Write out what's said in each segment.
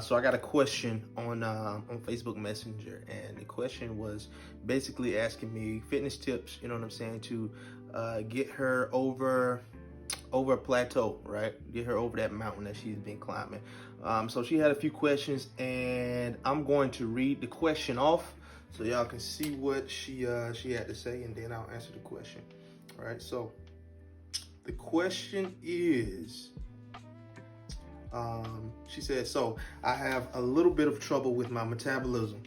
So I got a question on Facebook Messenger, and the question was basically asking me fitness tips. You know what I'm saying, to get her over a plateau, right? Get her over that mountain that she's been climbing. So she had a few questions, and I'm going to read the question off so y'all can see what she had to say, and then I'll answer the question. All right. So the question is, she said, so I have a little bit of trouble with my metabolism.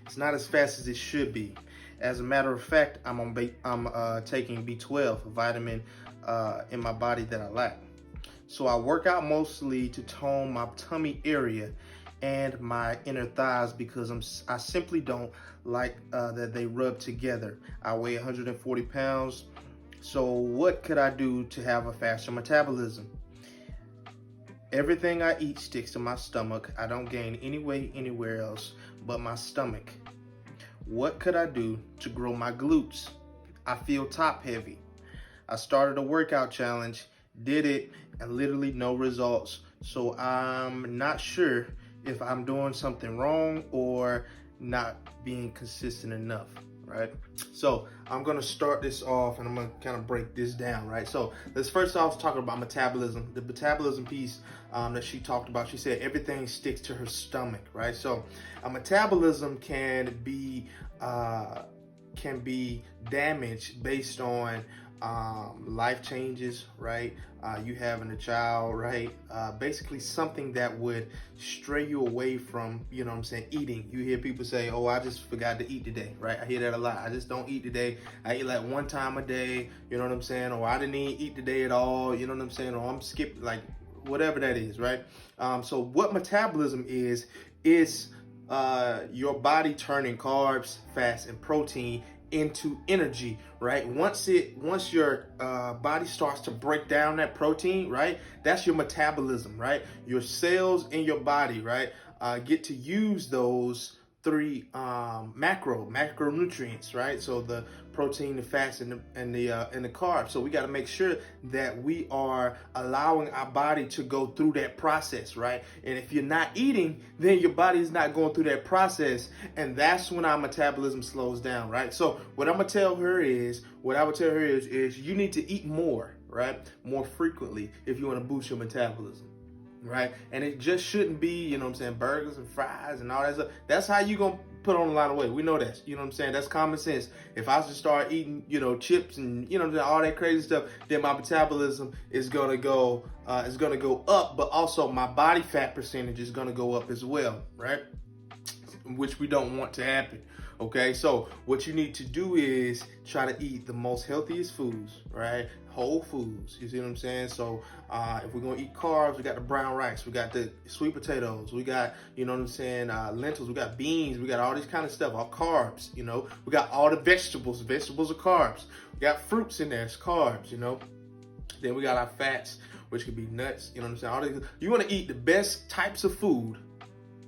It's not as fast as it should be. As a matter of fact, I'm taking B12, a vitamin in my body that I lack. So I work out mostly to tone my tummy area and my inner thighs because I simply don't like that they rub together. I weigh 140 pounds. So what could I do to have a faster metabolism? Everything I eat sticks to my stomach. I don't gain any weight anywhere else but my stomach. What could I do to grow my glutes? I feel top heavy. I started a workout challenge, did it, and literally no results. So I'm not sure if I'm doing something wrong or not being consistent enough, right? So I'm gonna start this off and I'm gonna kind of break this down, right? So let's first off talk about metabolism. The metabolism piece that she talked about, she said everything sticks to her stomach, right? So a metabolism can be damaged based on life changes, right? You having a child, right? Basically something that would stray you away from, you know what I'm saying, eating. You hear people say, oh, I just forgot to eat today, right? I hear that a lot. I just don't eat today. I eat like one time a day, you know what I'm saying? Or I didn't eat today at all, you know what I'm saying? Or I'm skipping, like whatever that is, right? So what metabolism is your body turning carbs, fats, and protein into energy, right? Once your body starts to break down that protein, right? That's your metabolism, right? Your cells in your body, right, get to use those three macronutrients, right? So the protein, the fats, and the carbs. So we got to make sure that we are allowing our body to go through that process, right? And if you're not eating, then your body is not going through that process, and that's when our metabolism slows down, right? So what I would tell her is you need to eat more, right? More frequently if you want to boost your metabolism. Right? And it just shouldn't be, you know what I'm saying, burgers and fries and all that stuff. That's how you gonna put on a lot of weight. We know that. You know what I'm saying? That's common sense. If I just start eating, you know, chips and, you know, all that crazy stuff, then my metabolism is gonna go up, but also my body fat percentage is gonna go up as well, right? Which we don't want to happen. Okay, so what you need to do is try to eat the most healthiest foods, right? Whole foods. You see what I'm saying? So if we're gonna eat carbs, we got the brown rice, we got the sweet potatoes, we got, you know what I'm saying, lentils, we got beans, we got all this kind of stuff, all carbs. You know, we got all the vegetables. Vegetables are carbs. We got fruits in there, it's carbs. You know, then we got our fats, which could be nuts. You know what I'm saying? All these, you want to eat the best types of food,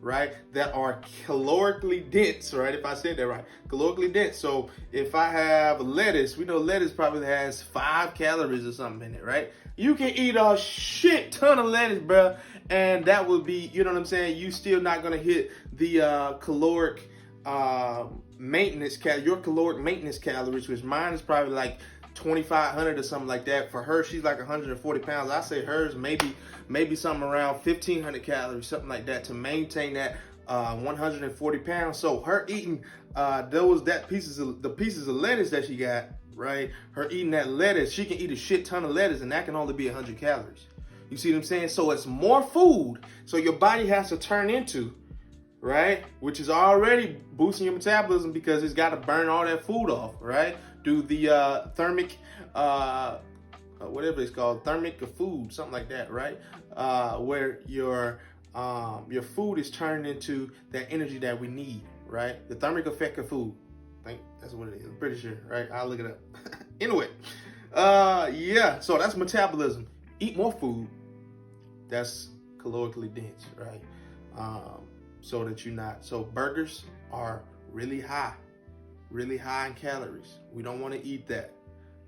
right, that are calorically dense, right? If I said that right, calorically dense. So if I have lettuce, we know lettuce probably has 5 calories or something in it, right? You can eat a shit ton of lettuce, bro, and that would be, you know what I'm saying, you still not gonna hit the caloric maintenance your caloric maintenance calories, which mine is probably like 2,500 or something like that. For her, she's like 140 pounds. I say hers maybe something around 1,500 calories, something like that, to maintain that 140 pounds. So her eating the pieces of lettuce that she got, right? Her eating that lettuce, she can eat a shit ton of lettuce, and that can only be 100 calories. You see what I'm saying? So it's more food. So your body has to turn into, right? Which is already boosting your metabolism because it's got to burn all that food off, right? Do the thermic, whatever it's called, thermic of food, something like that, right? Where your food is turned into that energy that we need, right? The thermic effect of food. I think that's what it is. I'm pretty sure, right? I'll look it up. Anyway, yeah. So that's metabolism. Eat more food that's calorically dense, right? So that you're not. So burgers are really high in calories. We don't want to eat that.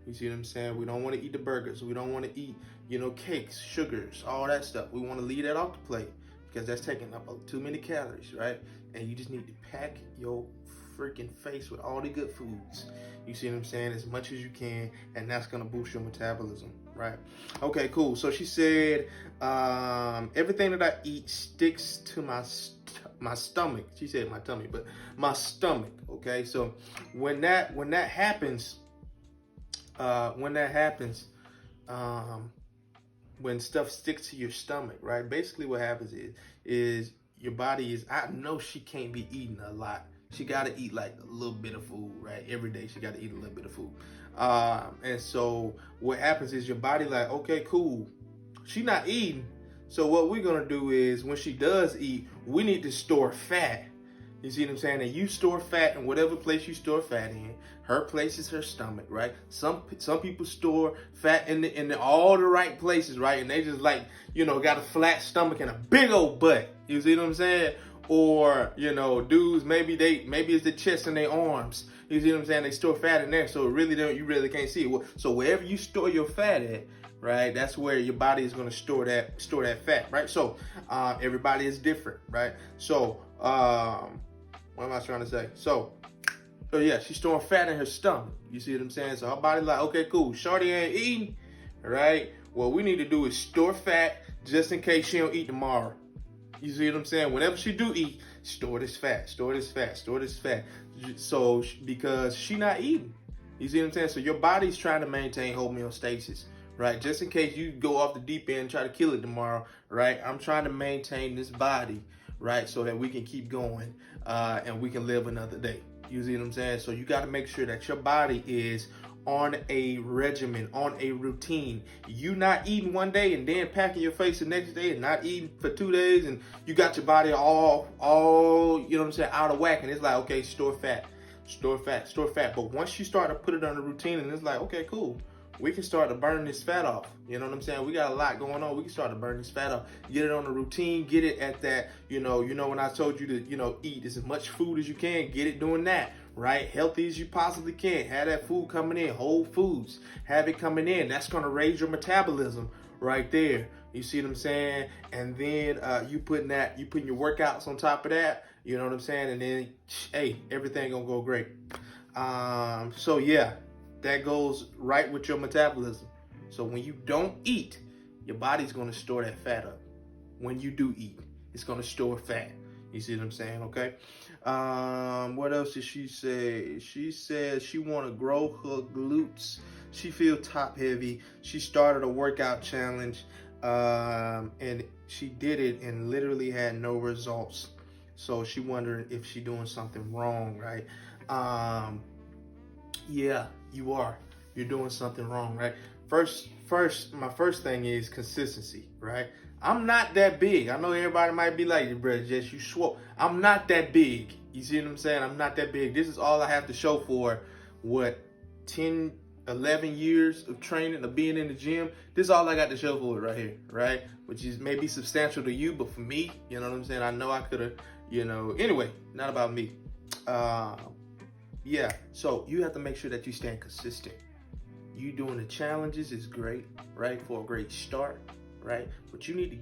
You see what I'm saying? We don't want to eat the burgers. We don't want to eat, you know, cakes, sugars, all that stuff. We want to leave that off the plate. because that's taking up too many calories, right? And you just need to pack your freaking face with all the good foods. You see what I'm saying? As much as you can, and that's gonna boost your metabolism, right? Okay, cool. So she said, everything that I eat sticks to my stomach. She said my tummy, but my stomach. Okay, so when that happens, when stuff sticks to your stomach, right? Basically, what happens is your body is. I know she can't be eating a lot. She got to eat like a little bit of food, right? Every day she got to eat a little bit of food. And so what happens is your body like, okay, cool. She not eating. So what we're going to do is when she does eat, we need to store fat. You see what I'm saying? And you store fat in whatever place you store fat in. Her place is her stomach, right? Some people store fat in all the right places, right? And they just like, got a flat stomach and a big old butt. You see what I'm saying? Or, dudes, maybe it's the chest and their arms. You see what I'm saying? They store fat in there, so you really can't see it. So wherever you store your fat at, right, that's where your body is going to store that fat, right? So everybody is different, right? So what am I trying to say? So yeah, she's storing fat in her stomach. You see what I'm saying? So her body's like, okay, cool. Shorty ain't eating, right? What we need to do is store fat just in case she don't eat tomorrow. You see what I'm saying? Whenever she do eat, store this fat. So because she not eating. You see what I'm saying? So your body's trying to maintain homeostasis, right? Just in case you go off the deep end and try to kill it tomorrow, right? I'm trying to maintain this body, right? So that we can keep going and we can live another day. You see what I'm saying? So you got to make sure that your body is on a regimen, on a routine. You not eating one day and then packing your face the next day and not eating for 2 days and you got your body all, out of whack. And it's like, okay, store fat. But once you start to put it on a routine and it's like, okay, cool. We can start to burn this fat off. You know what I'm saying? We got a lot going on. We can start to burn this fat off. Get it on a routine. Get it at that, when I told you to, eat as much food as you can, get it doing that, right? Healthy as you possibly can. Have that food coming in, whole foods. Have it coming in. That's going to raise your metabolism right there. You see what I'm saying? And then you putting your workouts on top of that. You know what I'm saying? And then, hey, everything going to go great. So yeah. That goes right with your metabolism. So when you don't eat, your body's going to store that fat up. When you do eat, it's going to store fat. You see what I'm saying? Okay. What else did she say? She said she want to grow her glutes. She feel top heavy. She started a workout challenge, and she did it and literally had no results. So she wondering if she doing something wrong, right? Yeah, you are. You're doing something wrong, right? My first thing is consistency, right? I'm not that big. I know everybody might be like, brother Jess, you swole. I'm not that big. You see what I'm saying? I'm not that big. This is all I have to show for, 10, 11 years of training, of being in the gym. This is all I got to show for it right here, right? Which is maybe substantial to you, but for me, you know what I'm saying? I know I could have, anyway, not about me. Yeah, so you have to make sure that you stay consistent. You doing the challenges is great, right? For a great start, right? But you need to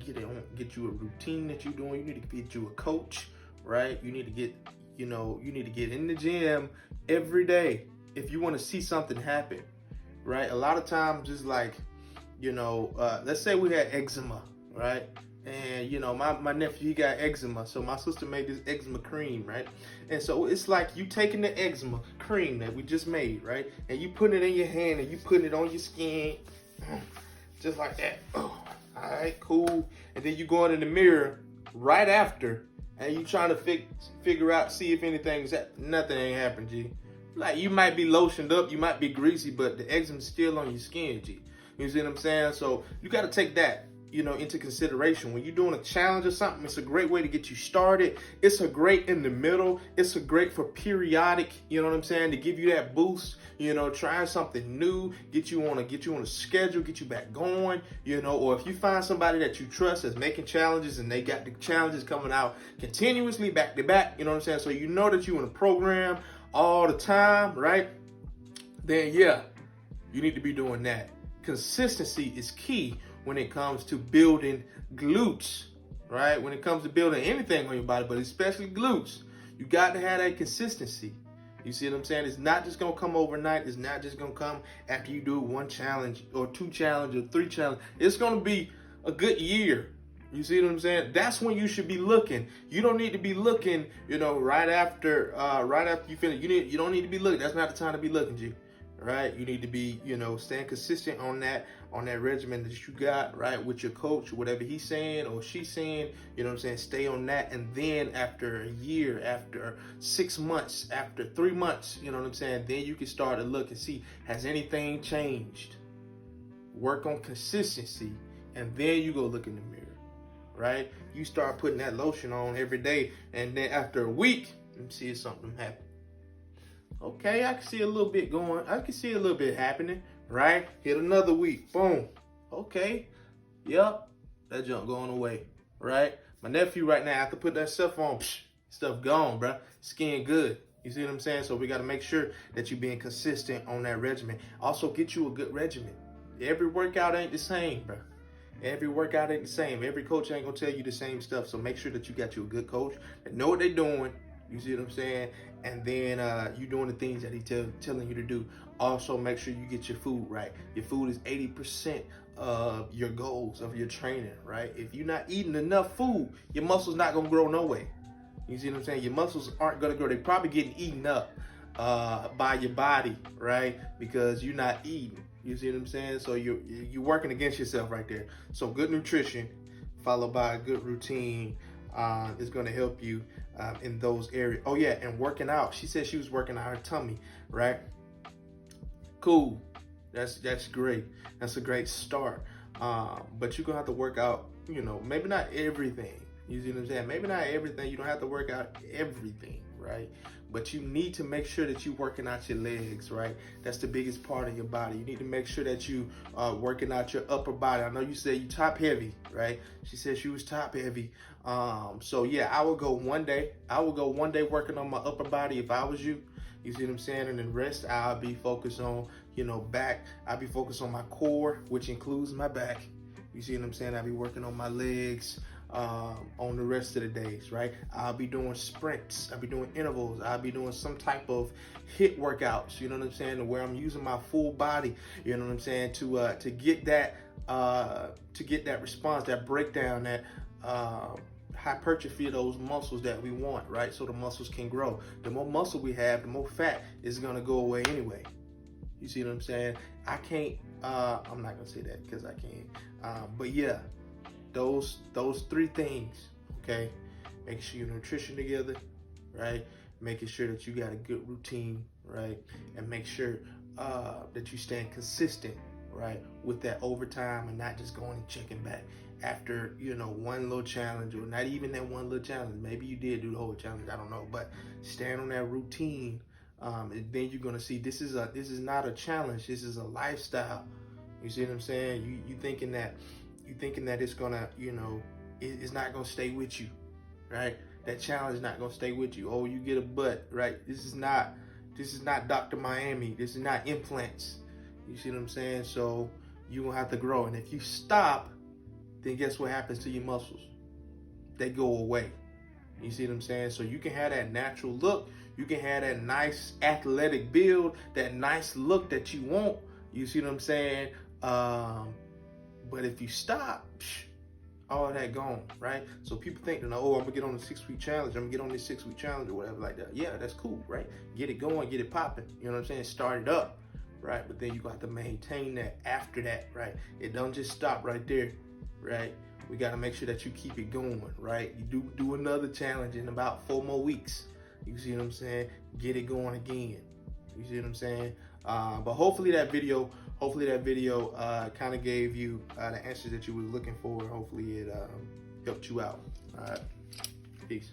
get you a routine that you're doing. You need to get you a coach, right? You need to get, in the gym every day if you want to see something happen, right? A lot of times it's like, let's say we had eczema, right? And my nephew, he got eczema, so my sister made this eczema cream, right? And so it's like you taking the eczema cream that we just made, right? And you putting it in your hand and you putting it on your skin, just like that. Oh, all right, cool. And then you going in the mirror right after, and you trying to figure out, see if nothing ain't happened, G. Like you might be lotioned up, you might be greasy, but the eczema's still on your skin, G. You see what I'm saying? So you got to take that, into consideration. When you're doing a challenge or something, it's a great way to get you started. It's a great in the middle. It's a great for periodic, you know what I'm saying, to give you that boost, trying something new, get you on a schedule, get you back going, or if you find somebody that you trust that's making challenges and they got the challenges coming out continuously back to back, you know what I'm saying, so you know that you're in a program all the time, right? Then yeah, you need to be doing that. Consistency is key when it comes to building glutes. right? When it comes to building anything on your body, but especially glutes, you got to have that consistency. You see what I'm saying? It's not just gonna come overnight. It's not just gonna come after you do one challenge or two challenge or three challenge. It's gonna be a good year. You see what I'm saying? That's when you should be looking. You don't need to be looking, right after you finish. You don't need to be looking. That's not the time to be looking, G. Right? You need to be, staying consistent on that regimen that you got, right, with your coach, whatever he's saying or she's saying, stay on that. And then after a year, after 6 months, after 3 months, then you can start to look and see, has anything changed? Work on consistency, and then you go look in the mirror, right? You start putting that lotion on every day, and then after a week, let me see if something happened. Okay, I can see a little bit going. I can see a little bit happening, right? Hit another week. Boom. Okay. Yep. That junk going away, right? My nephew right now, after put that stuff on, stuff gone, bro. Skin good. You see what I'm saying? So we got to make sure that you're being consistent on that regimen. Also, get you a good regimen. Every workout ain't the same, bro. Every workout ain't the same. Every coach ain't going to tell you the same stuff. So make sure that you got you a good coach that know what they're doing. You see what I'm saying? And then you doing the things that he's telling you to do. Also, make sure you get your food right. Your food is 80% of your goals of your training, right? If you're not eating enough food, your muscles not going to grow no way. You see what I'm saying? Your muscles aren't going to grow. They're probably getting eaten up by your body, right? Because you're not eating. You see what I'm saying? So you're working against yourself right there. So good nutrition followed by a good routine is going to help you in those areas. Oh yeah, and working out. She said she was working on her tummy, right? Cool. That's great. That's a great start. But you're gonna have to work out, maybe not everything. You see what I'm saying? Maybe not everything. You don't have to work out everything, right? But you need to make sure that you're working out your legs, right? That's the biggest part of your body. You need to make sure that you are working out your upper body. I know you said you top heavy, right? She said she was top heavy. So yeah, I would go one day. I would go one day working on my upper body if I was you. You see what I'm saying? And then rest, I'll be focused on, back. I'll be focused on my core, which includes my back. You see what I'm saying? I'll be working on my legs on the rest of the days, right? I'll be doing sprints. I'll be doing intervals. I'll be doing some type of HIIT workouts, you know what I'm saying? Where I'm using my full body, you know what I'm saying? To get that response, that breakdown, that hypertrophy of those muscles that we want, right? So the muscles can grow. The more muscle we have, the more fat is gonna go away anyway. You see what I'm saying? I can't, I'm not gonna say that because I can't. But yeah, those three things, okay? Making sure your nutrition together, right? Making sure that you got a good routine, right? And make sure that you staying consistent, right? With that overtime and not just going and checking back after, one little challenge, or not even that one little challenge. Maybe you did do the whole challenge, I don't know. But stand on that routine, and then you're gonna see this is not a challenge, this is a lifestyle. You see what I'm saying? You thinking that it's gonna, it's not gonna stay with you, right? That challenge is not gonna stay with you. Oh, you get a butt, right? This is not Dr. Miami. This is not implants. You see what I'm saying? So you're gonna have to grow. And if you stop, then guess what happens to your muscles? They go away. You see what I'm saying? So you can have that natural look. You can have that nice athletic build, that nice look that you want. You see what I'm saying? But if you stop, all that gone, right? So people think, oh, I'm gonna get on the 6-week challenge. I'm gonna get on this 6-week challenge or whatever like that. Yeah, that's cool, right? Get it going, get it popping. You know what I'm saying? Start it up, right? But then you got to maintain that after that, right? It don't just stop right there, right? We got to make sure that you keep it going, right? You do another challenge in about 4 more weeks. You see what I'm saying? Get it going again. You see what I'm saying? But hopefully that video kind of gave you the answers that you were looking for. Hopefully it helped you out. All right, peace.